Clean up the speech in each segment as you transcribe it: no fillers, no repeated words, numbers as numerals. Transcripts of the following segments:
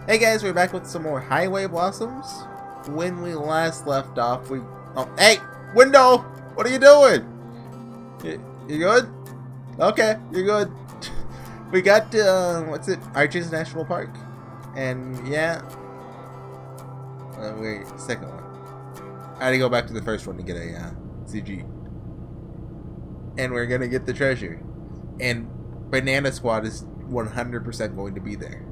Hey guys, we're back with some more Highway Blossoms. When we last left off, oh, hey! Window! What are you doing? You good? Okay, you're good. We got to, what's it? Arches National Park. And, yeah. Wait, second one. I had to go back to the first one to get a, CG. And we're gonna get the treasure. And Banana Squad is 100% going to be there.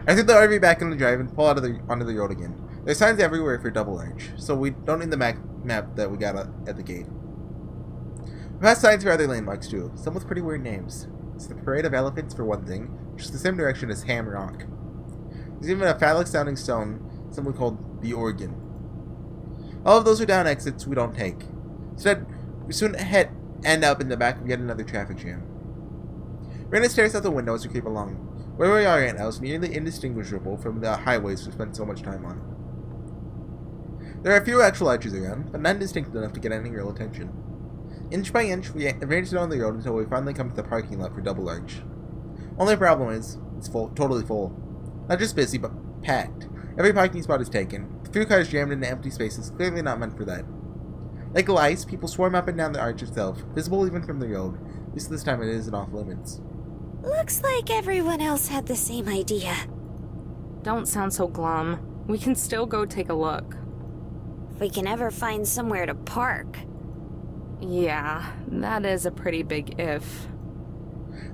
I threw the RV back in the drive and pull out of onto the road again. There's signs everywhere for Double Arch, so we don't need the map that we got at the gate. We passed signs for other landmarks too, some with pretty weird names. It's the Parade of Elephants for one thing, which is the same direction as Ham Rock. There's even a phallic sounding stone, something called the Organ. All of those are down exits we don't take. Instead, we soon end up in the back of yet another traffic jam. Rena stares out the window as we creep along. Where we are right now is nearly indistinguishable from the highways we spent so much time on. There are a few actual arches around, but none distinct enough to get any real attention. Inch by inch, we advance down the road until we finally come to the parking lot for Double Arch. Only problem is, it's full, totally full. Not just busy, but packed. Every parking spot is taken. A few cars jammed into empty spaces, clearly not meant for that. Like lice, people swarm up and down the arch itself, visible even from the road. At least this time it isn't off limits. Looks like everyone else had the same idea. Don't sound so glum. We can still go take a look. If we can ever find somewhere to park. Yeah, that is a pretty big if.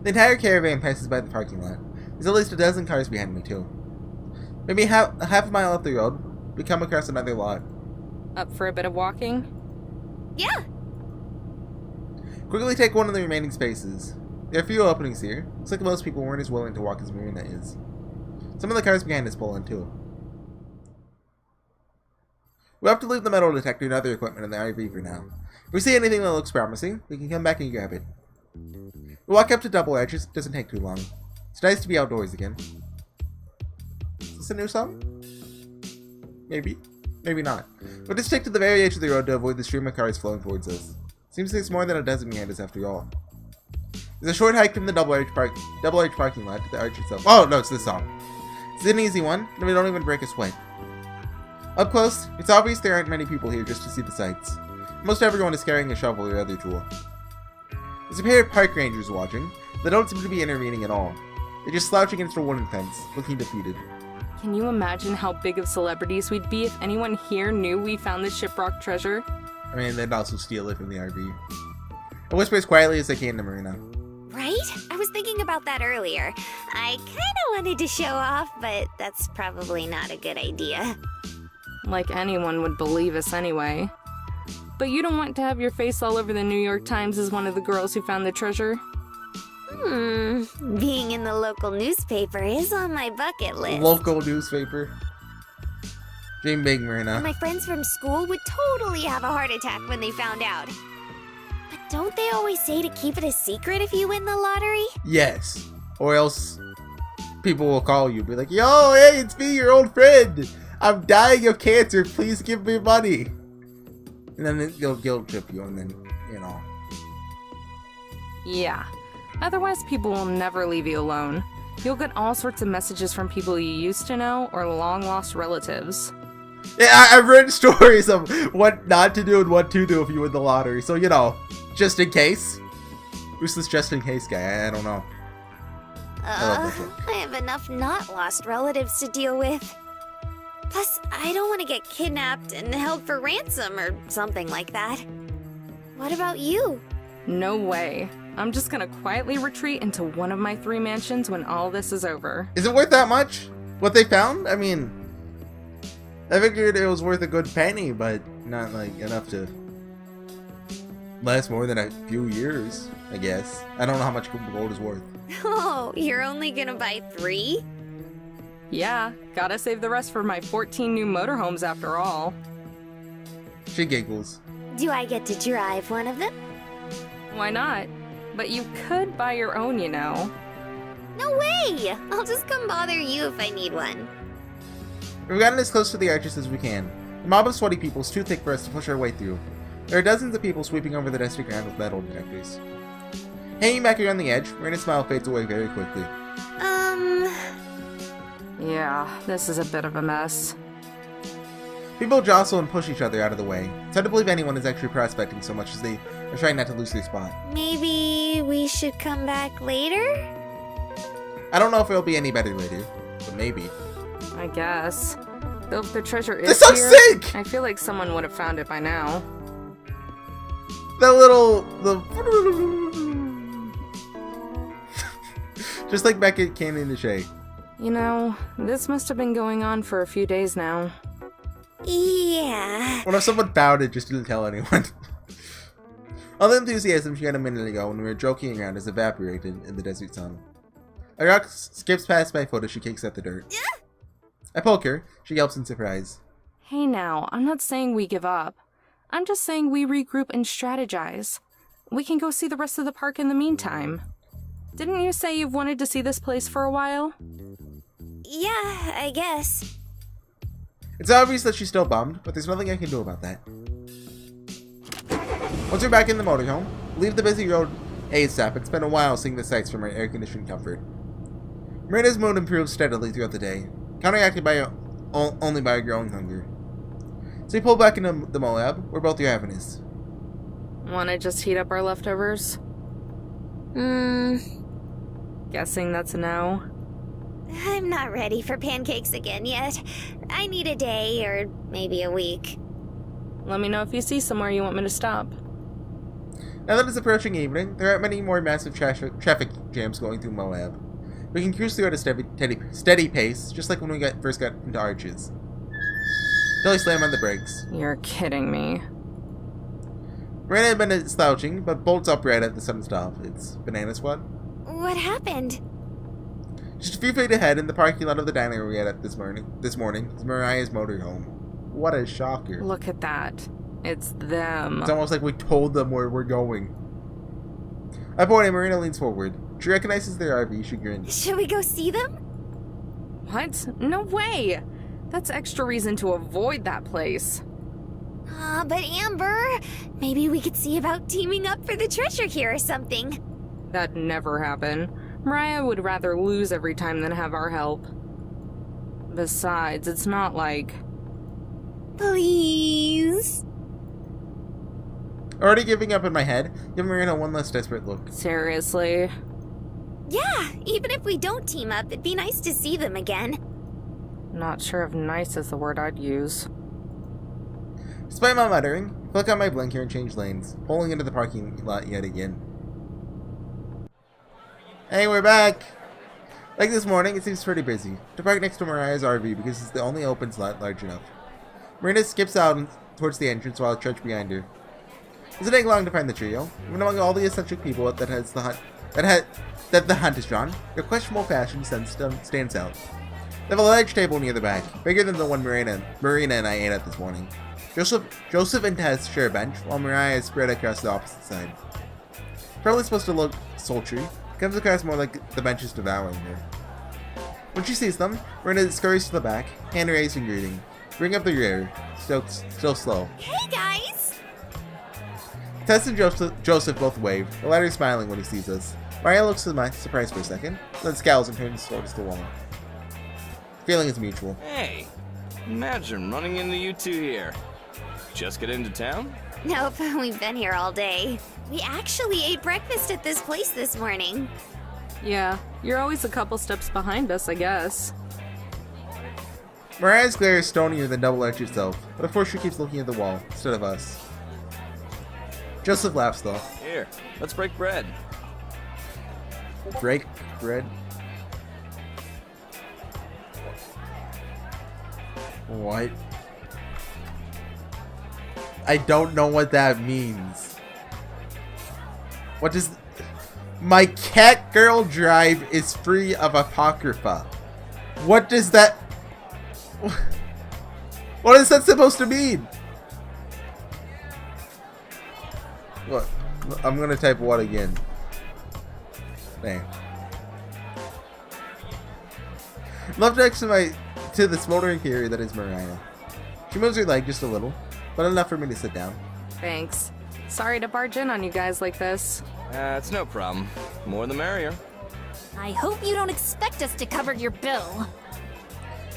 The entire caravan passes by the parking lot. There's at least a dozen cars behind me, too. Maybe half a mile up the road, we come across another lot. Up for a bit of walking? Yeah. Quickly take one of the remaining spaces. There are a few openings here. Looks like most people weren't as willing to walk as Marina is. Some of the cars behind us pull in, too. We'll have to leave the metal detector and other equipment in the RV for now. If we see anything that looks promising, we can come back and grab it. We walk up to Double Arch. It doesn't take too long. It's nice to be outdoors again. Is this a new song? Maybe. Maybe not. We'll just stick to the very edge of the road to avoid the stream of cars flowing towards us. Seems there's more than a dozen behind us after all. There's a short hike from the Double Arch parking lot to the arch itself. Oh, no, it's this song. It's an easy one, and we don't even break a sweat. Up close, it's obvious there aren't many people here just to see the sights. Most everyone is carrying a shovel or other tool. There's a pair of park rangers watching. They don't seem to be intervening at all. They just slouch against a wooden fence, looking defeated. Can you imagine how big of celebrities we'd be if anyone here knew we found the shipwrecked treasure? I mean, they'd also steal it from the RV. I whisper as quietly as I can to Marina. Right? I was thinking about that earlier. I kinda wanted to show off, but that's probably not a good idea. Like anyone would believe us anyway. But you don't want to have your face all over the New York Times as one of the girls who found the treasure? Being in the local newspaper is on my bucket list. Local newspaper. Dream big, Marina. My friends from school would totally have a heart attack when they found out. But don't they always say to keep it a secret if you win the lottery? Yes. Or else people will call you, be like, yo, hey, it's me, your old friend. I'm dying of cancer. Please give me money. And then they'll guilt trip you, and then, you know. Yeah. Otherwise, people will never leave you alone. You'll get all sorts of messages from people you used to know or long-lost relatives. Yeah, I've read stories of what not to do and what to do if you win the lottery. So, you know, just in case. Who's this just in case guy? I don't know. I have enough not lost relatives to deal with. Plus, I don't want to get kidnapped and held for ransom or something like that. What about you? No way. I'm just gonna quietly retreat into one of my 3 mansions when all this is over. Is it worth that much? What they found? I mean, I figured it was worth a good penny, but not like enough to last more than a few years, I guess. I don't know how much gold is worth. Oh, you're only gonna buy 3? Yeah, gotta save the rest for my 14 new motorhomes after all. She giggles. Do I get to drive one of them? Why not? But you could buy your own, you know. No way! I'll just come bother you if I need one. We've gotten as close to the arches as we can. The mob of sweaty people is too thick for us to push our way through. There are dozens of people sweeping over the dusty ground with metal detectors. Hanging back around the edge, Marina's smile fades away very quickly. Yeah, this is a bit of a mess. People jostle and push each other out of the way. It's hard to believe anyone is actually prospecting so much as they are trying not to lose their spot. Maybe we should come back later? I don't know if it'll be any better later, but maybe. I guess. Though if the treasure is This sounds here, sick! I feel like someone would have found it by now. That little... Just like back at Canyon to Shay. You know, this must have been going on for a few days now. Yeah. What if someone bowed it just didn't tell anyone? All the enthusiasm she had a minute ago when we were joking around has evaporated in the desert sun. A rock skips past my foot as she kicks at the dirt. I poke her. She yelps in surprise. Hey now, I'm not saying we give up. I'm just saying we regroup and strategize. We can go see the rest of the park in the meantime. Didn't you say you've wanted to see this place for a while? Yeah, I guess. It's obvious that she's still bummed, but there's nothing I can do about that. Once we're back in the motorhome, leave the busy road ASAP. It's been a while seeing the sights from our air-conditioned comfort. Marina's mood improves steadily throughout the day, counteracted by only by a growing hunger. So we pull back into the Moab, where both are ravenous. Wanna just heat up our leftovers? Guessing that's a no. I'm not ready for pancakes again yet. I need a day or maybe a week. Let me know if you see somewhere you want me to stop. Now that it's approaching evening, there aren't many more massive traffic jams going through Moab. We can cruise through at a steady pace, just like when we first got into Arches. Till I slam on the brakes. You're kidding me. Marina had been slouching, but bolts upright at the sudden stop. It's Banana Squad. What happened? Just a few feet ahead, in the parking lot of the diner we had at this morning, is Mariah's motorhome. What a shocker. Look at that. It's them. It's almost like we told them where we're going. I point and Marina leans forward. She recognizes their RV, she grins. Should we go see them? What? No way! That's extra reason to avoid that place. But Amber, maybe we could see about teaming up for the treasure here or something. That'd never happen. Mariah would rather lose every time than have our help. Besides, it's not like... Please? Already giving up in my head, give Marina one last desperate look. Seriously? Yeah, even if we don't team up, it'd be nice to see them again. Not sure if nice is the word I'd use. Despite my muttering, click on my blinker and change lanes, pulling into the parking lot yet again. Hey, we're back! Like this morning, it seems pretty busy. To park next to Mariah's RV because it's the only open slot large enough. Marina skips out towards the entrance while I trudge behind her. It doesn't take long to find the trio. Even among all the eccentric people that the hunt is drawn, their questionable fashion sense stands out. They have a large table near the back, bigger than the one Marina and I ate at this morning. Joseph and Tess share a bench, while Mariah is spread across the opposite side. Probably supposed to look sultry, comes across more like the bench is devouring her. When she sees them, Marina scurries to the back, hand raised in greeting. Bring up the rear, still slow. Hey guys! Tess and Joseph both wave, the latter smiling when he sees us. Mariah looks surprised for a second, then scowls and turns towards the wall. Feeling is mutual. Hey, imagine running into you two here. Just get into town? Nope, we've been here all day. We actually ate breakfast at this place this morning. Yeah, you're always a couple steps behind us, I guess. Mariah's glare is stonier than Double Arch itself, but of course she keeps looking at the wall, instead of us. Joseph laughs though. Here, let's break bread. Break bread? What? I don't know what that means. What does... My cat girl drive is free of apocrypha. What does that... What is that supposed to mean? What? I'm gonna type what again. Dang. Left next to the smoldering theory that is Mariah. She moves her leg just a little, but enough for me to sit down. Thanks. Sorry to barge in on you guys like this. It's no problem. More the merrier. I hope you don't expect us to cover your bill.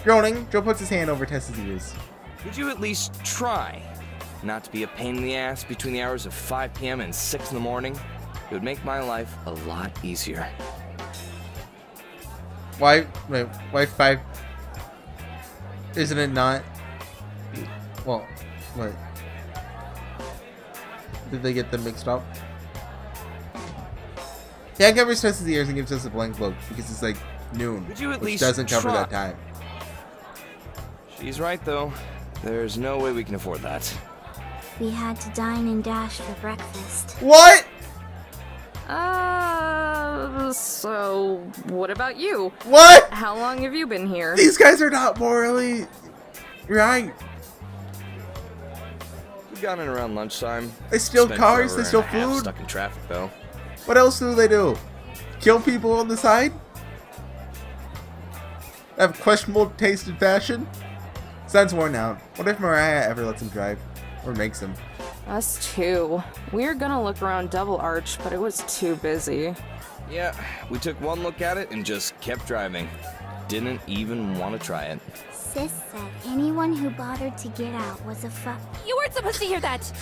Groaning, Joe puts his hand over Tessa's ears. Could you at least try not to be a pain in the ass between the hours of 5 p.m. and 6 in the morning? It would make my life a lot easier. Why 5? Isn't it not? Well, what? Did they get them mixed up? Dad covers Tessa's ears and gives us a blank look because it's like noon, Could you at which least doesn't cover try? that time. She's right, though. There's no way we can afford that. We had to dine and dash for breakfast. What? So what about you? What? How long have you been here? These guys are not morally right. We got in around lunchtime. They steal Spent cars, forever they steal and a half food. Stuck in traffic, though. What else do they do? Kill people on the side? Have questionable taste in fashion? Sounds worn out. What if Mariah ever lets him drive? Or makes him? Us too. We were gonna look around Double Arch, but it was too busy. Yeah, we took one look at it and just kept driving. Didn't even want to try it. Sis said anyone who bothered to get out was a fuck. You weren't supposed to hear that.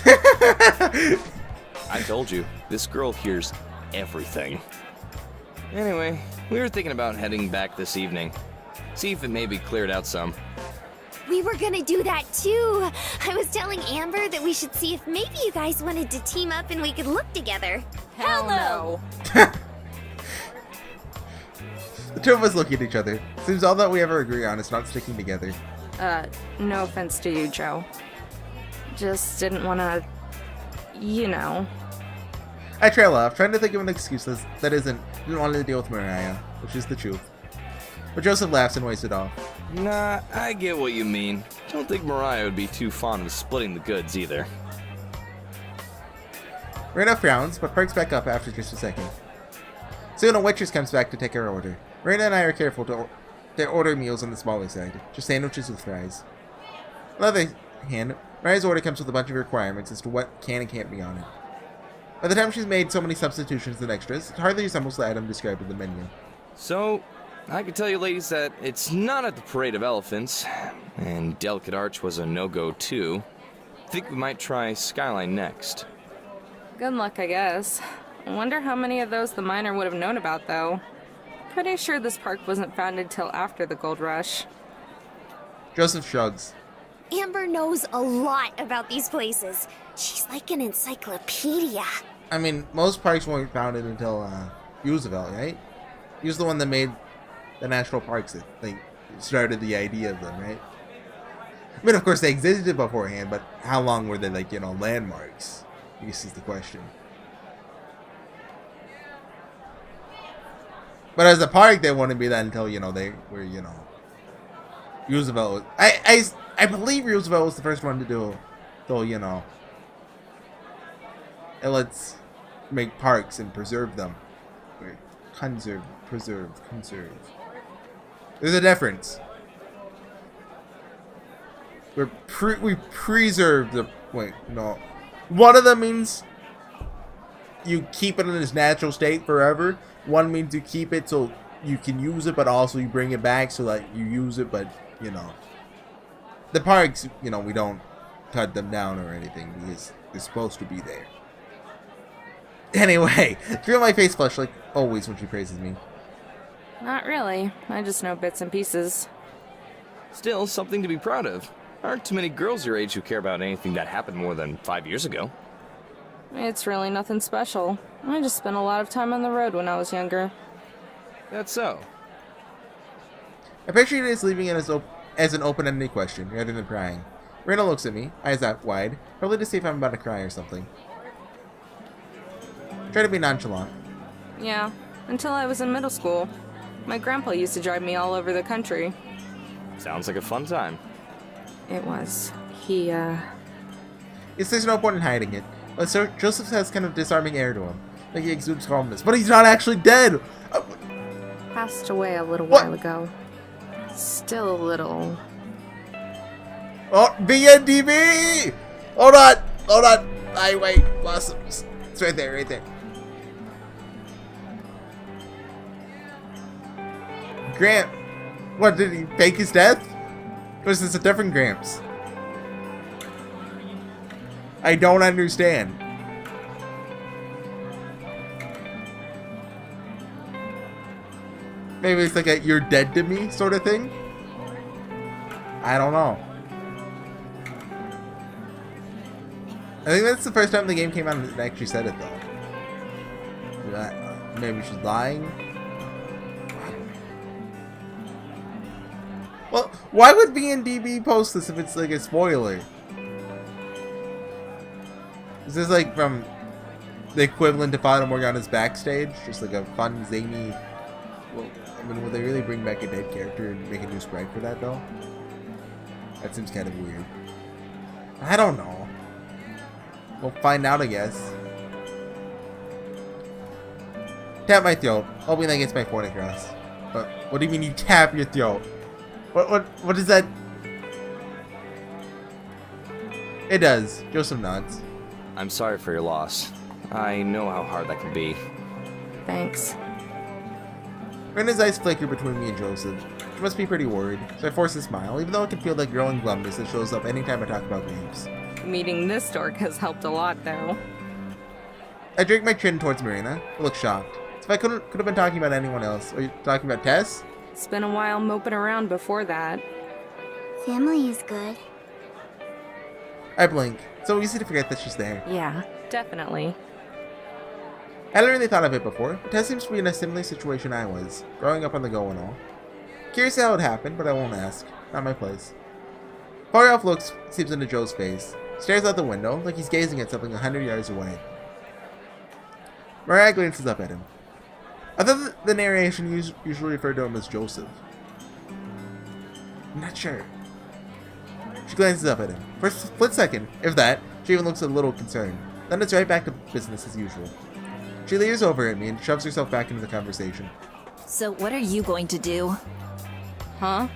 I told you, this girl hears everything. Anyway, we were thinking about heading back this evening. See if it maybe cleared out some. We were gonna do that too. I was telling Amber that we should see if maybe you guys wanted to team up and we could look together. Hell no. The two of us look at each other. Seems all that we ever agree on is not sticking together. No offense to you, Joe. Just didn't wanna, you know. I trail off, trying to think of an excuse that didn't want to deal with Mariah, which is the truth. But Joseph laughs and wastes it off. Nah, I get what you mean. Don't think Mariah would be too fond of splitting the goods either. Raina frowns, but perks back up after just a second. Soon a waitress comes back to take our order. Raina and I are careful to order meals on the smaller side, just sandwiches with fries. On the other hand, Mariah's order comes with a bunch of requirements as to what can and can't be on it. By the time she's made so many substitutions and extras, it hardly resembles the item described in the menu. So, I can tell you ladies that it's not at the Parade of Elephants, and Delicate Arch was a no-go too. Think we might try Skyline next. Good luck, I guess. I wonder how many of those the miner would have known about, though. Pretty sure this park wasn't founded till after the gold rush. Joseph shrugs. Amber knows a lot about these places. She's like an encyclopedia. I mean, most parks weren't founded until Roosevelt, right? He was the one that made the national parks that started the idea of them, right? I mean, of course, they existed beforehand, but how long were they, landmarks? I guess is the question. But as a park, they wouldn't be that until, they were, Roosevelt was, I believe Roosevelt was the first one to do, and let's make parks and preserve them. Conserve. There's a difference. We preserve the... Wait, no. One of them means you keep it in its natural state forever. One means you keep it so you can use it, but also you bring it back so that you use it, but, The parks, we don't cut them down or anything because they're supposed to be there. Anyway, feel my face flush like always when she praises me. Not really. I just know bits and pieces. Still, something to be proud of. Aren't too many girls your age who care about anything that happened more than 5 years ago. It's really nothing special. I just spent a lot of time on the road when I was younger. That's so. I picture it as leaving it as an open-ended question rather than prying. Rena looks at me, eyes out wide, probably to see if I'm about to cry or something. Try to be nonchalant. Yeah, until I was in middle school. My grandpa used to drive me all over the country. Sounds like a fun time. It was. He, Yes, there's no point in hiding it. But Sir Joseph has kind of disarming air to him. Like he exudes calmness. But he's not actually dead! passed away a little What? while ago. Still a little. Oh, BNDB! Hold on! Wait, Blossoms. It's right there. Grant, What, did he fake his death? Or is this a different Gramps? I don't understand. Maybe it's like a "you're dead to me" sort of thing? I don't know. I think that's the first time the game came out and actually said it, though. Maybe she's lying? Well, why would BNDB post this if it's like a spoiler? Is this like from the equivalent to Fata Morgana's backstage? Just like a fun, zany... Well, I mean, will they really bring back a dead character and make a new sprite for that, though? That seems kind of weird. I don't know. We'll find out, I guess. Tap my throat, hoping that gets my point across. But what do you mean you tap your throat? What is that? It does. Joseph nods. I'm sorry for your loss. I know how hard that can be. Thanks. Brenda's eyes flicker between me and Joseph. She must be pretty worried, so I force a smile, even though it can feel like growing glumness that shows up anytime I talk about games. Meeting this dork has helped a lot, though. I drink my chin towards Marina. I look shocked. So if I could have been talking about anyone else. Are you talking about Tess? It's been a while moping around before that. Family is good. I blink. It's so easy to forget that she's there. Yeah, definitely. I hadn't really thought of it before, but Tess seems to be in a similar situation I was, growing up on the go and all. Curious how it happened, but I won't ask. Not my place. Far off looks seeps into Joe's face. Stares out the window, like he's gazing at something 100 yards away. Mariah glances up at him. I thought the narration usually referred to him as Joseph. I'm not sure. She glances up at him. For a split second, if that, she even looks a little concerned. Then it's right back to business as usual. She leers over at me and shoves herself back into the conversation. So what are you going to do? Huh?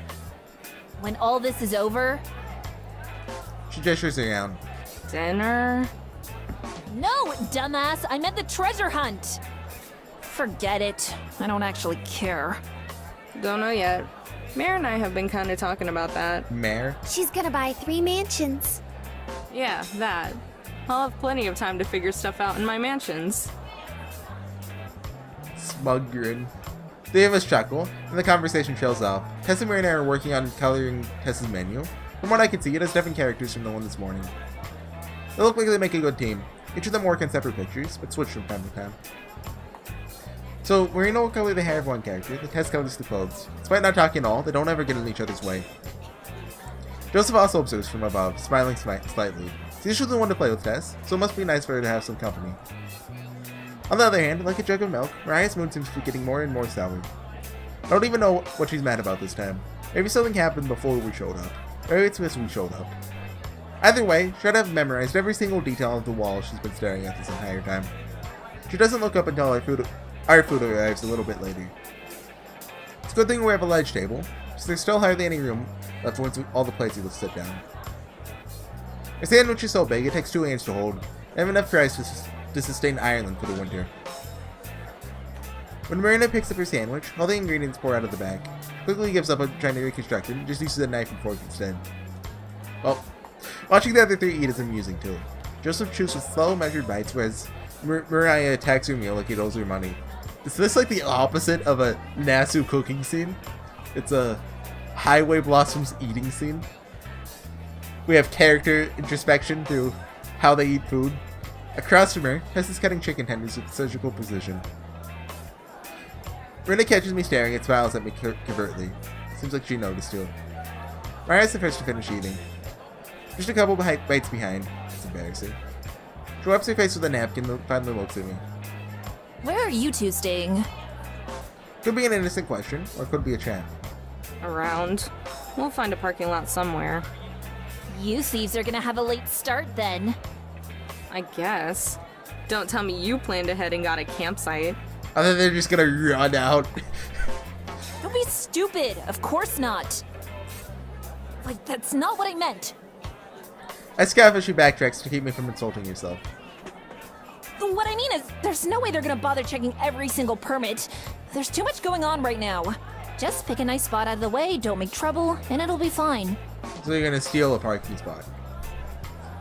When all this is over? She gestures around. Dinner? No, dumbass! I meant the treasure hunt! Forget it. I don't actually care. Don't know yet. Mare and I have been kind of talking about that. Mare? She's gonna buy 3 mansions. Yeah, that. I'll have plenty of time to figure stuff out in my mansions. Smug grin. They of us chuckle, and the conversation trails off. Tess and Marina are working on coloring Tess's menu. From what I can see, it has different characters from the one this morning. They look like they make a good team. Each of them work on separate pictures, but switch from time to time. So, Marina will color the hair of one character, the Tess colors the clothes. Despite not talking at all, they don't ever get in each other's way. Joseph also observes from above, smiling slightly. He's usually the one to play with Tess, so it must be nice for her to have some company. On the other hand, like a jug of milk, Mariah's mood seems to be getting more and more sour. I don't even know what she's mad about this time. Maybe something happened before we showed up. Maybe it's because we showed up. Either way, she should have memorized every single detail of the wall she's been staring at this entire time. She doesn't look up until our food arrives a little bit later. It's a good thing we have a ledge table, so there's still hardly any room left once all the plates will sit down. Her sandwich is so big it takes 2 hands to hold. I have enough fries to sustain Ireland for the winter. When Marina picks up her sandwich, all the ingredients pour out of the bag. Quickly gives up on trying to reconstruct it and just uses a knife and fork instead. Well, watching the other 3 eat is amusing too. Joseph chews with slow, measured bites, whereas Mariah attacks her meal like he owes her money. Is this like the opposite of a Nasu cooking scene? It's a Highway Blossoms eating scene. We have character introspection through how they eat food. Across from her, Tess is cutting chicken tenders with surgical precision. Marina catches me staring and smiles at me covertly. Seems like she noticed too. Mariah's the first to finish eating. Just a couple bites behind. It's embarrassing. She wipes her face with a napkin and finally looks at me. Where are you two staying? Could be an innocent question, or it could be a trap. Around. We'll find a parking lot somewhere. You thieves are gonna have a late start then. I guess. Don't tell me you planned ahead and got a campsite. I thought they're just gonna run out. Don't be stupid. Of course not. Like, that's not what I meant. I scoff as she backtracks to keep me from insulting yourself. What I mean is, there's no way they're gonna bother checking every single permit. There's too much going on right now. Just pick a nice spot out of the way, don't make trouble, and it'll be fine. So you're gonna steal a parking spot.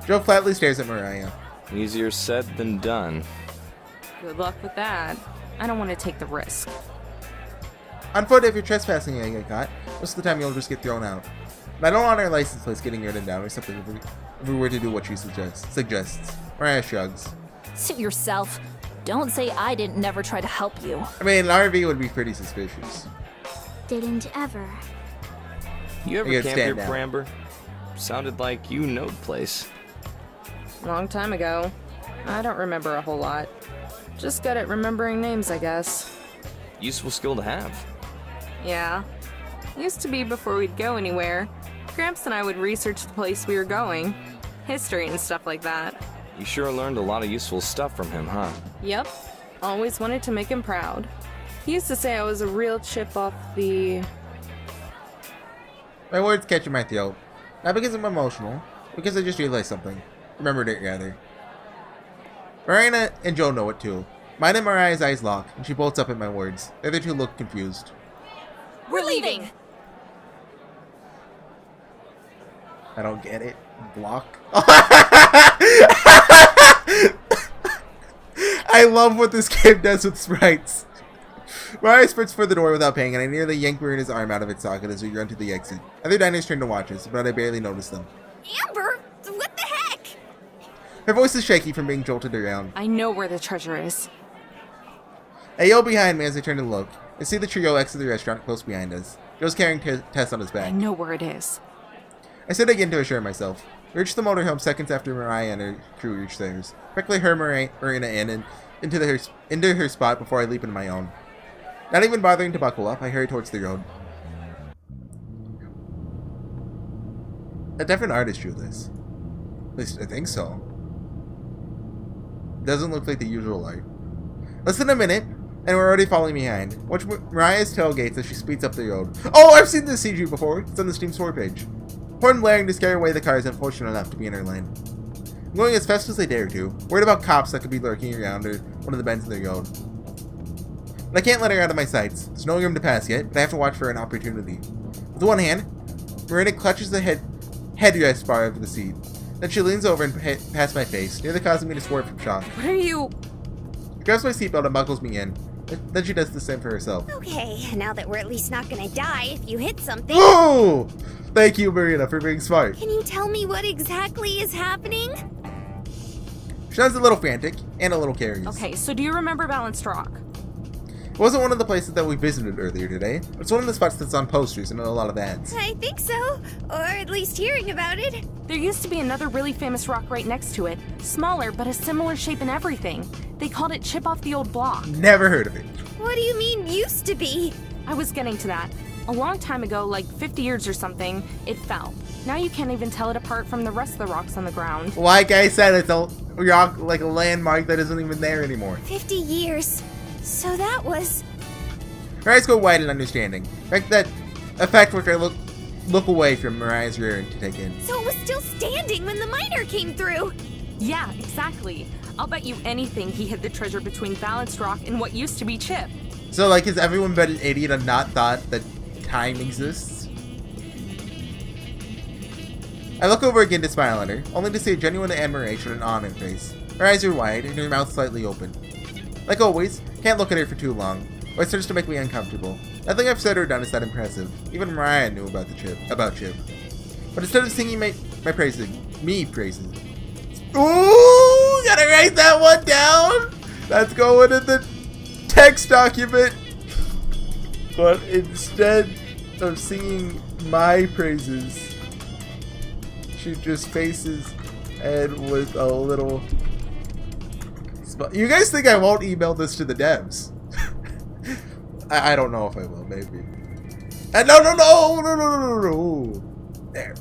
Joe flatly stares at Mariah. Easier said than done. Good luck with that. I don't want to take the risk. On foot, if you're trespassing and you get caught, most of the time you'll just get thrown out. But I don't want our license plates getting written down or something if we were to do what she suggests. Mariah shrugs. Suit yourself. Don't say I didn't never try to help you. I mean, an RV would be pretty suspicious. Didn't ever. You ever You gotta camp here, stand down. Bramber? Sounded like you know the place. Long time ago. I don't remember a whole lot. Just good at remembering names, I guess. Useful skill to have. Yeah. Used to be before we'd go anywhere. Gramps and I would research the place we were going. History and stuff like that. You sure learned a lot of useful stuff from him, huh? Yep. Always wanted to make him proud. He used to say I was a real chip off the... My words catch in my throat. Not because I'm emotional, because I just realized something. Remembered it, rather. Marina and Joe know it too. Mine and Mariah's eyes lock, and she bolts up at my words. The other two look confused. We're leaving! I don't get it. Block. I love what this game does with sprites. Mariah sprints for the door without paying, and I nearly yank Marina's arm out of its socket as we run to the exit. Other diners turn to watch us, but I barely notice them. Amber, what the heck? Her voice is shaky from being jolted around. I know where the treasure is. I yell behind me as I turn to look. I see the trio exit the restaurant close behind us. Joe's carrying Tess on his I back. know where it is. I sit again to assure myself. We reach the motorhome seconds after Mariah and her crew reach theirs. Quickly hurl Marina in and into her spot before I leap into my own. Not even bothering to buckle up, I hurry towards the road. A different artist drew this. At least I think so. Doesn't look like the usual art. Less than a minute, and we're already falling behind. Watch Mariah's tailgates as she speeds up the road. Oh, I've seen this CG before. It's on the Steam store page. Horn blaring to scare away the cars unfortunate enough to be in our lane. I'm going as fast as I dare to, worried about cops that could be lurking around or one of the bends in the road. But I can't let her out of my sights. There's no room to pass yet, but I have to watch for an opportunity. With one hand, Marina clutches the headrest bar of the seat. Then she leans over and past my face, nearly causing me to swerve from shock. What are you... She grabs my seatbelt and buckles me in. Then she does the same for herself. Okay, now that we're at least not gonna die if you hit something. Oh! Thank you, Marina, for being smart. Can you tell me what exactly is happening? She sounds a little frantic and a little curious. Okay, so do you remember Balanced Rock? It wasn't one of the places that we visited earlier today. It's one of the spots that's on posters and in a lot of ads. I think so, or at least hearing about it. There used to be another really famous rock right next to it. Smaller, but a similar shape and everything. They called it Chip Off the Old Block. Never heard of it. What do you mean, used to be? I was getting to that. A long time ago, like 50 years or something, it fell. Now you can't even tell it apart from the rest of the rocks on the ground. Like I said, it's a rock, like a landmark that isn't even there anymore. 50 years. So that was... Her eyes go wide in understanding. Like that effect where I look away from Mariah's rear end to take in. So it was still standing when the miner came through. Yeah, exactly. I'll bet you anything he hid the treasure between Balanced Rock and what used to be Chip. So, like, has everyone been an idiot and not thought that time exists? I look over again to smile at her, only to see a genuine admiration and awe in her face. Her eyes are wide, and her mouth slightly open. Like always, can't look at her for too long, or it starts to make me uncomfortable. Nothing I've said or done is that impressive. Even Mariah knew about Chip. But instead of singing me praising. Ooh, gotta write that one down! That's going in the text document. But instead of singing my praises, she just faces Ed with a little... You guys think I won't email this to the devs? I don't know if I will, maybe. No. There.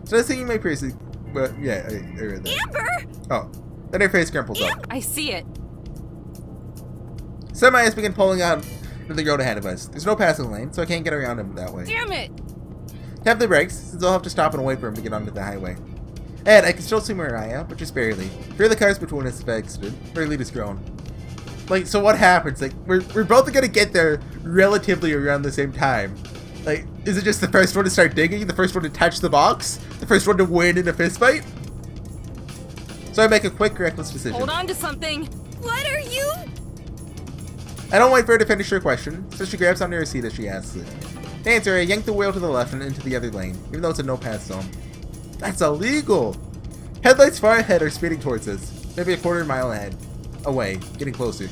So I'm singing my praises, but yeah, I read that. Amber! Oh, then her face crumples up. I see it. Semis begin pulling out to the road ahead of us. There's no passing lane, so I can't get around him that way. Damn it! Tap the brakes, since I'll have to stop and wait for him to get onto the highway. Ed, I can still see Mariah, but just barely. Fear the cars between us have exited. Her lead is grown. Like, so what happens? Like, we're both gonna get there relatively around the same time. Like, is it just the first one to start digging? The first one to touch the box? The first one to win in a fistfight? So I make a quick, reckless decision. Hold on to something. What are you? I don't wait for her to finish her question, so she grabs onto her seat as she asks it. To answer, I yank the wheel to the left and into the other lane, even though it's a no-pass zone. That's illegal! Headlights far ahead are speeding towards us, maybe a quarter mile ahead. Away, getting closer.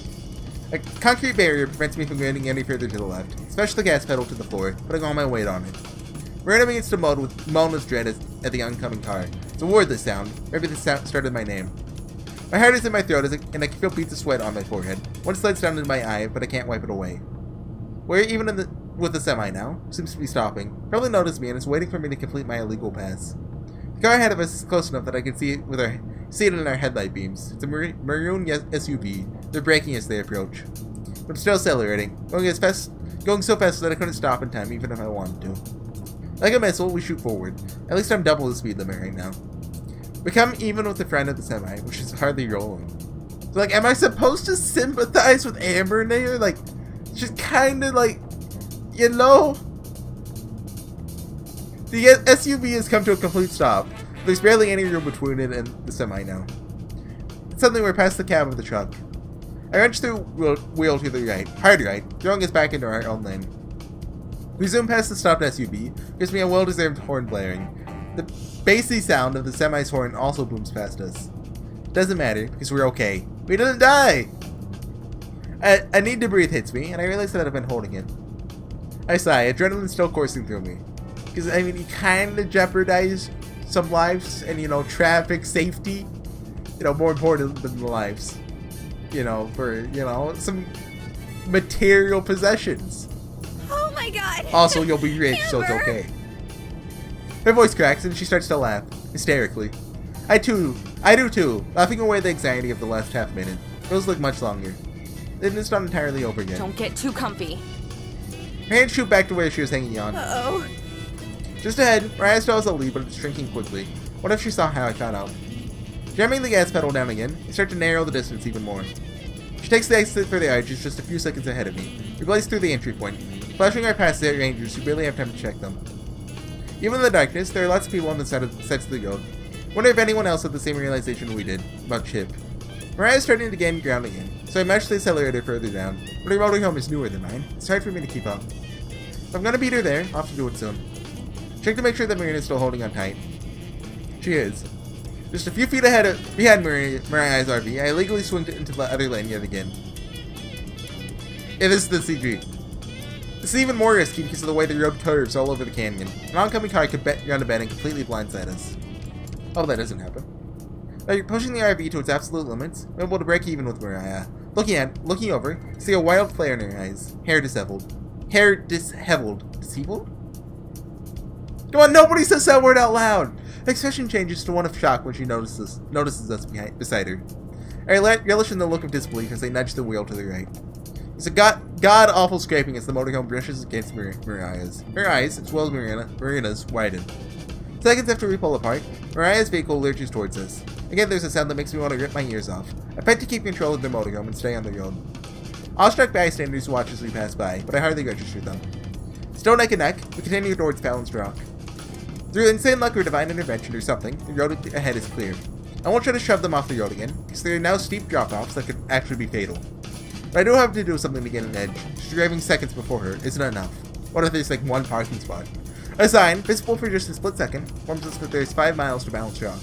A concrete barrier prevents me from getting any further to the left. Smash the gas pedal to the floor, putting all my weight on it. Marina begins to moan with dread at the oncoming car. It's a wordless sound. Maybe the sound started my name. My heart is in my throat and I can feel beads of sweat on my forehead. One slides down into my eye, but I can't wipe it away. We're even with the semi now. Seems to be stopping. Probably noticed me and is waiting for me to complete my illegal pass. The car ahead of us is close enough that I can see it in our headlight beams. It's a maroon SUV. They're braking as they approach. But I'm still accelerating, going so fast that I couldn't stop in time even if I wanted to. Like a missile, we shoot forward. At least I'm double the speed limit right now. We come even with the front of the semi, which is hardly rolling. So, like, am I supposed to sympathize with Amber there? Like, she's kind of like, you know? The SUV has come to a complete stop. There's barely any room between it and the semi now. Suddenly we're past the cab of the truck. I wrench the wheel to the right, hard right, throwing us back into our own lane. We zoom past the stopped SUV, gives me a well-deserved horn blaring. The bassy sound of the semi's horn also booms past us. Doesn't matter, because we're okay. We didn't die! A need to breathe hits me, and I realize that I've been holding it. I sigh, adrenaline still coursing through me. Because, I mean, you kind of jeopardize some lives, and, you know, traffic safety, you know, more important than the lives. You know, for, you know, some material possessions. Oh my god! Also, you'll be rich, so it's Amber! okay. Her voice cracks, and she starts to laugh, hysterically. I do too, laughing away the anxiety of the last half minute. Feels like much longer. Then it's not entirely over yet. Don't get too comfy. Her hands shoot back to where she was hanging on. Uh-oh. Just ahead, Mariah still has a lead, but it's shrinking quickly. What if she saw how I got out? Jamming the gas pedal down again, I start to narrow the distance even more. She takes the exit for the arches just a few seconds ahead of me. We blaze through the entry point, flashing our past the rangers who barely have time to check them. Even in the darkness, there are lots of people on the sides of the road. Wonder if anyone else had the same realization we did about Chip. Mariah's starting to gain ground again, so I mashed the accelerator further down, but her motorhome is newer than mine. It's hard for me to keep up. If I'm gonna beat her there, I'll have to do it soon. Check to make sure that Marina's still holding on tight. She is. Just a few feet behind Mariah's RV, I illegally swung into the other lane yet again. It is the CG. This is even more risky because of the way the road curves all over the canyon. An oncoming car could run a bend and completely blindside us. Oh, that doesn't happen. Now you're pushing the RV to its absolute limits, I'm able to break even with Mariah. Looking over, see a wild flare in her eyes. Hair disheveled. Disheveled? Come on, nobody says that word out loud! The expression changes to one of shock when she notices us beside her. I relish in the look of disbelief as they nudge the wheel to the right. It's a god-awful scraping as the motorhome brushes against Mariah's. Her eyes, as well as Marina's, widen. Seconds after we pull apart, Mariah's vehicle lurches towards us. Again, there's a sound that makes me want to rip my ears off. I fight to keep control of the motorhome and stay on the road. Awestruck bystanders watch as we pass by, but I hardly register them. Still neck and neck, we continue towards balanced rock. Through insane luck or divine intervention or something, the road ahead is clear. I won't try to shove them off the road again, because there are now steep drop-offs that could actually be fatal. But I do have to do something to get an edge. Just driving seconds before her isn't enough. What if there's like one parking spot? A sign, visible for just a split second, warns us that there's 5 miles to balance rock.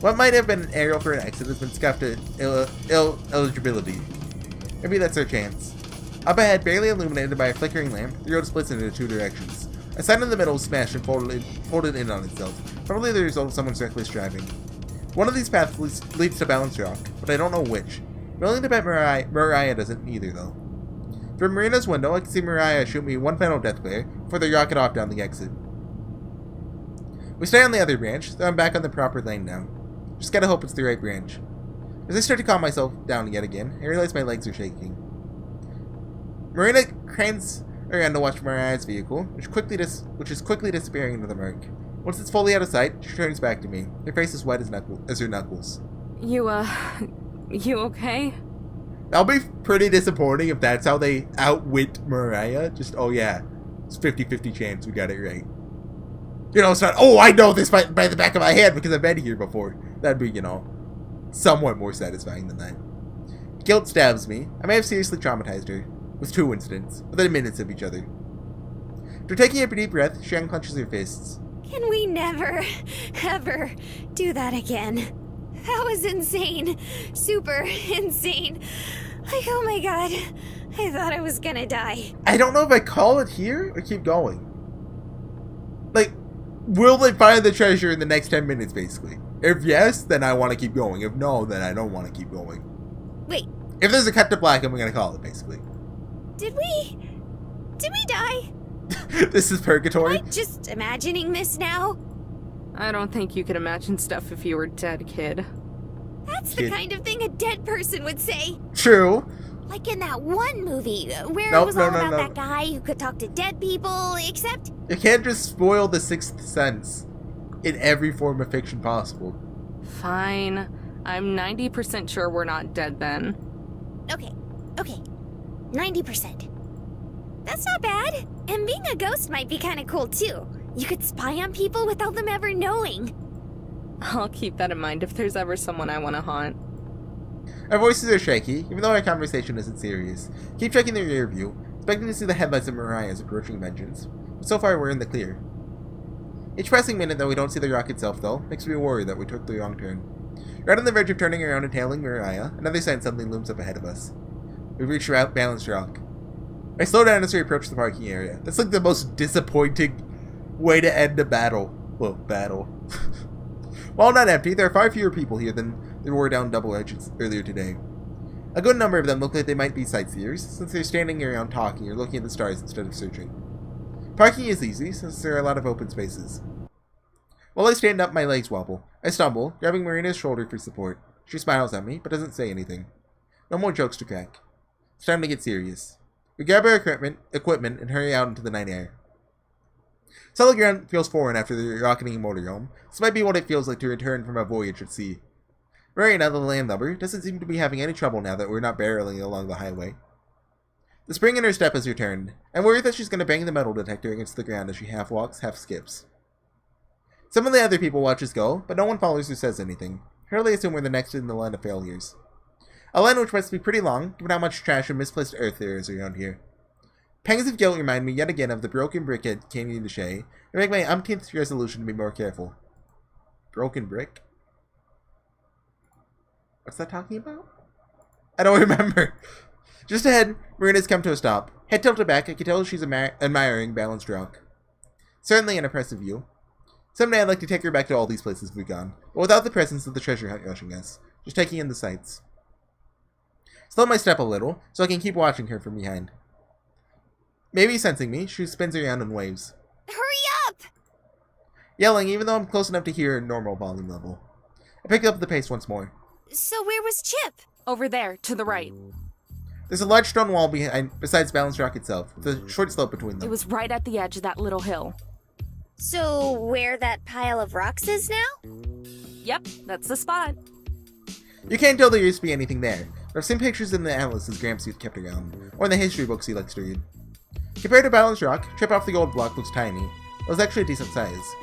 What might have been an aerial for an exit has been scuffed to eligibility. Maybe that's our chance. Up ahead, barely illuminated by a flickering lamp, the road splits into 2 directions. A sign in the middle is smashed and folded in on itself, probably the result of someone's reckless driving. One of these paths leads to balanced rock, but I don't know which. I'm willing to bet Mariah doesn't either, though. From Marina's window, I can see Mariah shoot me one final death glare before they rocket off down the exit. We stay on the other branch, though I'm back on the proper lane now. Just gotta hope it's the right branch. As I start to calm myself down yet again, I realize my legs are shaking. Marina cranes around to watch Mariah's vehicle, which is quickly disappearing into the murk. Once it's fully out of sight, she turns back to me. Her face is white as her knuckles. You okay? That'll be pretty disappointing if that's how they outwit Mariah. Just, oh yeah, it's 50-50 chance we got it right. You know, it's not, oh, I know this by the back of my hand because I've been here before. That'd be, you know, somewhat more satisfying than that. Guilt stabs me. I may have seriously traumatized her. With 2 incidents, within minutes of each other. After taking a deep breath, she unclenches her fists. Can we never, ever do that again? That was insane. Super insane. Like, oh my god. I thought I was gonna die. I don't know if I call it here or keep going. Like, will they find the treasure in the next 10 minutes, basically? If yes, then I want to keep going. If no, then I don't want to keep going. Wait. If there's a cut to black, I'm gonna call it, basically. Did we die? This is purgatory? Am I just imagining this now? I don't think you could imagine stuff if you were dead, kid. That's the kind of thing a dead person would say. True. Like in that one movie where it was all about that guy who could talk to dead people, except... You can't just spoil the sixth sense in every form of fiction possible. Fine. I'm 90% sure we're not dead then. Okay. 90%. That's not bad. And being a ghost might be kind of cool too. You could spy on people without them ever knowing. I'll keep that in mind if there's ever someone I want to haunt. Our voices are shaky, even though our conversation isn't serious. Keep checking the rear view, expecting to see the headlights of Mariah's approaching vengeance. But so far, we're in the clear. Each passing minute that we don't see the rock itself, though, makes me worry that we took the wrong turn. Right on the verge of turning around and tailing Mariah, another sign suddenly looms up ahead of us. We've reached balanced rock. I slow down as we approach the parking area. That's like the most disappointing way to end a battle. Well, battle. While not empty, there are far fewer people here than there were down Double Edge earlier today. A good number of them look like they might be sightseers, since they're standing around talking or looking at the stars instead of searching. Parking is easy, since there are a lot of open spaces. While I stand up, my legs wobble. I stumble, grabbing Marina's shoulder for support. She smiles at me, but doesn't say anything. No more jokes to crack. It's time to get serious. We grab our equipment and hurry out into the night air. Solid ground feels foreign after the rocketing motorhome. This might be what it feels like to return from a voyage at sea. Marina, the landlubber, doesn't seem to be having any trouble now that we're not barreling along the highway. The spring in her step has returned. I'm worried that she's going to bang the metal detector against the ground as she half walks, half skips. Some of the other people watch us go, but no one follows or says anything. Hardly assume we're the next in the line of failures. A line which must be pretty long, given how much trash and misplaced earth there is around here. Pangs of guilt remind me yet again of the broken brick at Canyon de Chez, and make my umpteenth resolution to be more careful. Broken brick? What's that talking about? I don't remember. Just ahead, Marina's come to a stop. Head tilted back, I can tell she's admiring balanced rock. Certainly an impressive view. Someday I'd like to take her back to all these places we've gone, but without the presence of the treasure hunt rushing us, just taking in the sights. Slow my step a little, so I can keep watching her from behind. Maybe sensing me, she spins around and waves. Hurry up! Yelling, even though I'm close enough to hear her normal volume level. I pick up the pace once more. So where was Chip? Over there, to the right. There's a large stone wall besides Balanced Rock itself, with a short slope between them. It was right at the edge of that little hill. So where that pile of rocks is now? Yep, that's the spot. You can't tell there used to be anything there, but I've seen pictures in the atlases Gramps kept around, or in the history books he likes to read. Compared to Balanced Rock, Chip off the gold block looks tiny, but was actually a decent size.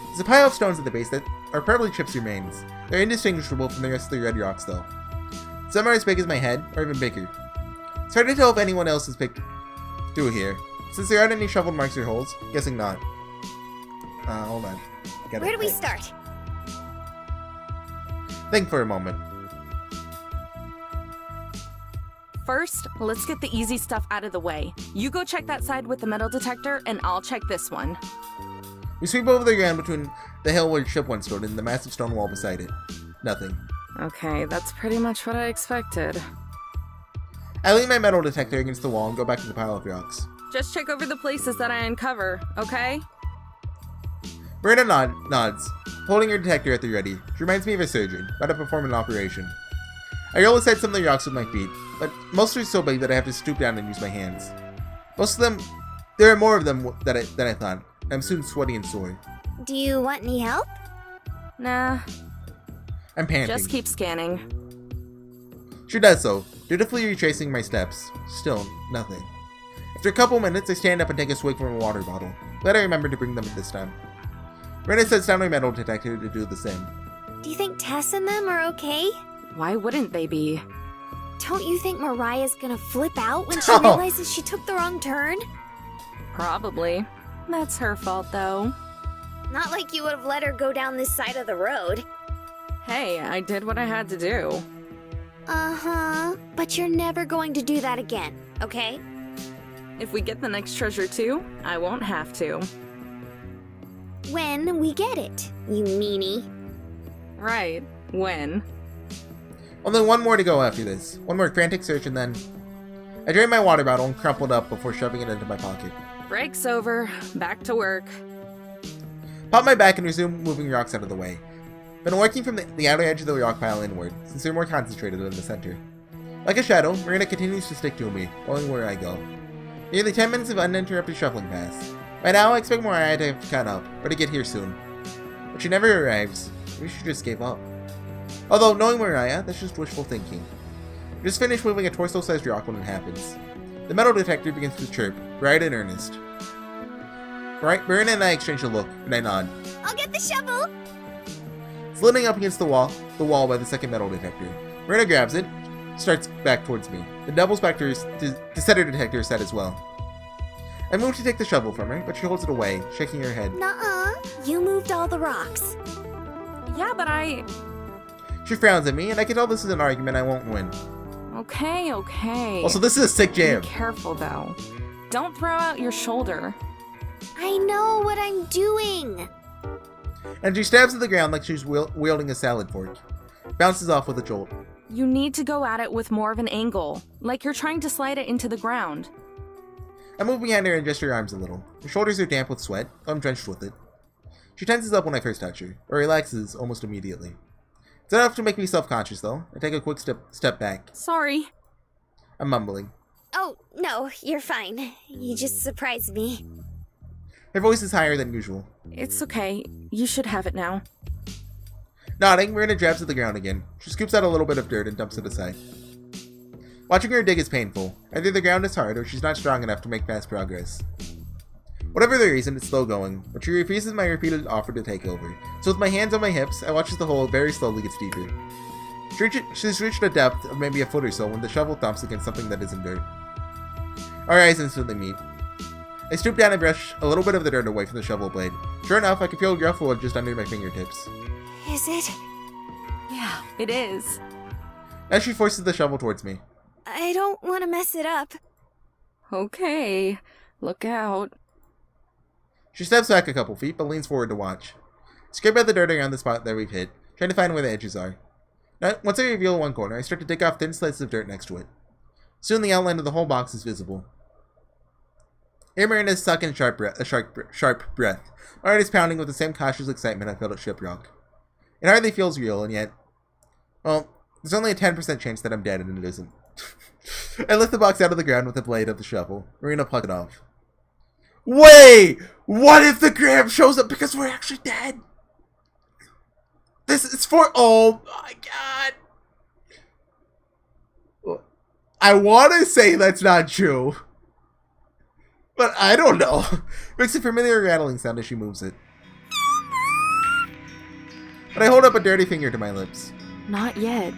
There's a pile of stones at the base that are probably Chip's remains. They're indistinguishable from the rest of the red rocks, though. Some are as big as my head, or even bigger. It's hard to tell if anyone else has picked through here. Since there aren't any shoveled marks or holes, guessing not. Hold on. Where do we start? Think for a moment. First, let's get the easy stuff out of the way. You go check that side with the metal detector, and I'll check this one. We sweep over the ground between the hill where Chip once stood and the massive stone wall beside it. Nothing. Okay, that's pretty much what I expected. I lean my metal detector against the wall and go back to the pile of rocks. Just check over the places that I uncover, okay? Marina nods, holding her detector at the ready. She reminds me of a surgeon, about to perform an operation. I roll aside some of the rocks with my feet, but most are so big that I have to stoop down and use my hands. Most of them, there are more of them than I thought. I'm soon sweaty and sore. Do you want any help? Nah. I'm panting. Just keep scanning. She does so, dutifully retracing my steps. Still, nothing. After a couple minutes, I stand up and take a swig from a water bottle. Glad I remembered to bring them at this time. Miranda sets down my metal detector to do the same. Do you think Tess and them are okay? Why wouldn't they be? Don't you think Mariah's gonna flip out when she realizes she took the wrong turn? Probably. That's her fault, though. Not like you would have let her go down this side of the road. Hey, I did what I had to do. Uh-huh. But you're never going to do that again, okay? If we get the next treasure too, I won't have to. When we get it, you meanie. Right. When? Only one more to go after this. One more frantic search and then... I drained my water bottle and crumpled up before shoving it into my pocket. Break's over. Back to work. Pop my back and resume moving rocks out of the way. Been working from the outer edge of the rock pile inward, since they're more concentrated in the center. Like a shadow, Marina continues to stick to me, going where I go. Nearly 10 minutes of uninterrupted shuffling pass. By now, I expect Mariah to have caught up, or to get here soon. But she never arrives. Maybe she just gave up. Although, knowing Mariah, that's just wishful thinking. I just finished moving a torso-sized rock when it happens. The metal detector begins to chirp, right in earnest. Marina and I exchange a look, and I nod. I'll get the shovel! It's leaning up against the wall by the second metal detector. Marina grabs it, starts back towards me. The doubles back to her set her detector set as well. I move to take the shovel from her, but she holds it away, shaking her head. Nuh-uh. You moved all the rocks. Yeah, but She frowns at me, and I can tell this is an argument I won't win. Okay. Also, this is a sick jam. Be careful, though. Don't throw out your shoulder. I know what I'm doing. And she stabs at the ground like she's wielding a salad fork. Bounces off with a jolt. You need to go at it with more of an angle, like you're trying to slide it into the ground. I move behind her and gesture her arms a little. Her shoulders are damp with sweat, though I'm drenched with it. She tenses up when I first touch her, or relaxes almost immediately. It's enough to make me self-conscious, though. I take a quick step back. Sorry. I'm mumbling. Oh, no, you're fine. You just surprised me. Her voice is higher than usual. It's okay. You should have it now. Nodding, Marina grabs at the ground again. She scoops out a little bit of dirt and dumps it aside. Watching her dig is painful. Either the ground is hard or she's not strong enough to make fast progress. Whatever the reason, it's slow going, but she refuses my repeated offer to take over. So with my hands on my hips, I watch as the hole very slowly gets deeper. She's reached a depth of maybe a foot or so when the shovel thumps against something that isn't dirt. Our eyes instantly meet. I stoop down and brush a little bit of the dirt away from the shovel blade. Sure enough, I can feel rough wood just under my fingertips. Is it? Yeah, it is. As she forces the shovel towards me. I don't want to mess it up. Okay. Look out. She steps back a couple feet, but leans forward to watch. Scrape at the dirt around the spot that we've hit, trying to find where the edges are. Now, once I reveal one corner, I start to dig off thin slices of dirt next to it. Soon the outline of the whole box is visible. Here Marina is sucking a sharp breath. My heart is pounding with the same cautious excitement I felt at Shiprock. It hardly feels real, and yet... Well, there's only a 10% chance that I'm dead, and it isn't. I lift the box out of the ground with the blade of the shovel. Marina plucked it off. Wait! What if the Graham shows up because we're actually dead? This is for... Oh my god! I want to say that's not true. But I don't know. Makes a familiar rattling sound as she moves it. But I hold up a dirty finger to my lips. Not yet.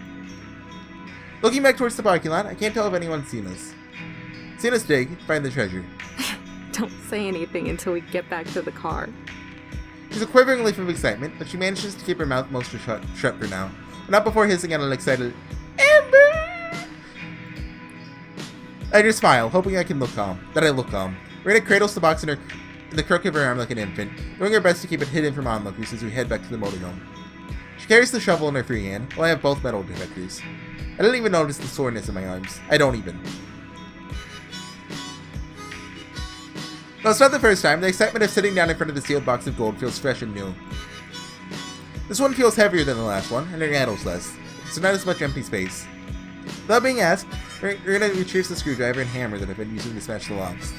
Looking back towards the parking lot, I can't tell if anyone's seen us. Seen us dig, find the treasure. Don't say anything until we get back to the car. She's a quivering leaf of excitement, but she manages to keep her mouth mostly shut for now. But not before hissing out an excited, Amber! I just smile, hoping I look calm. Rita cradles the box in the crook of her arm like an infant, doing her best to keep it hidden from onlookers as we head back to the motorhome. She carries the shovel in her free hand, while I have both metal detectors. I didn't even notice the soreness in my arms. I don't even. Though it's not the first time, the excitement of sitting down in front of the sealed box of gold feels fresh and new. This one feels heavier than the last one, and it rattles less, so not as much empty space. Without being asked, Rita retrieves the screwdriver and hammer that I've been using to smash the locks.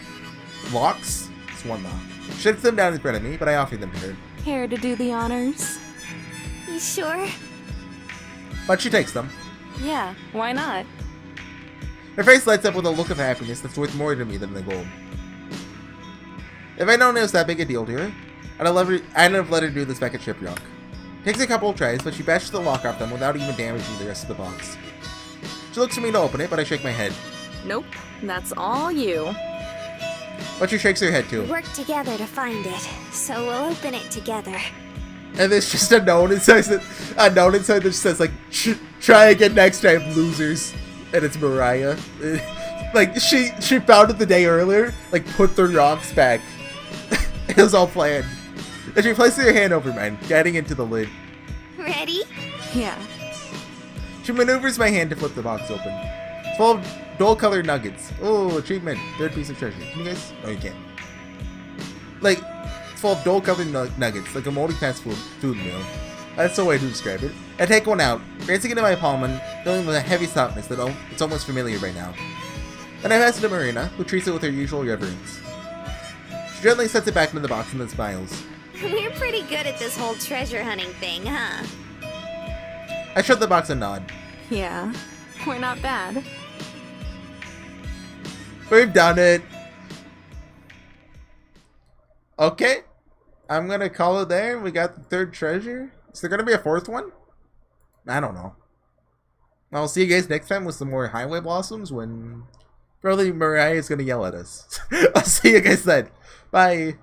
Locks? It's one lock. She sets them down in front of me, but I offer them to her. Here to do the honors? You sure? But she takes them. Yeah, why not? Her face lights up with a look of happiness that's worth more to me than the gold. If I'd known it was that big a deal to her, I'd have let her do this back at Shipyard. Takes a couple of tries, but she bashes the lock off them without even damaging the rest of the box. She looks at me to open it, but I shake my head. Nope, that's all you. But she shakes her head too. Work together to find it, so we'll open it together. And there's just a note inside that says like, try again next time, losers. And it's Mariah. Like she found it the day earlier, like put the rocks back. It was all planned. And she places her hand over mine, getting into the lid. Ready? Yeah. She maneuvers my hand to flip the box open. It's full of dull-colored nuggets. Oh, achievement. Third piece of treasure. Can you guys? Oh, you can't. Like, it's full of dull-colored nuggets, like a moldy fast food meal. That's the way to describe it. I take one out, raising it in my palm and feeling with a heavy softness that it's almost familiar right now. Then I pass it to Marina, who treats it with her usual reverence. She gently sets it back into the box and then smiles. We're pretty good at this whole treasure hunting thing, huh? I shut the box and nod. Yeah, we're not bad. We've done it. Okay. I'm gonna call it there. We got the third treasure. Is there gonna be a fourth one? I don't know. I'll see you guys next time with some more highway blossoms when probably Mariah is gonna yell at us. I'll see you guys then. Bye.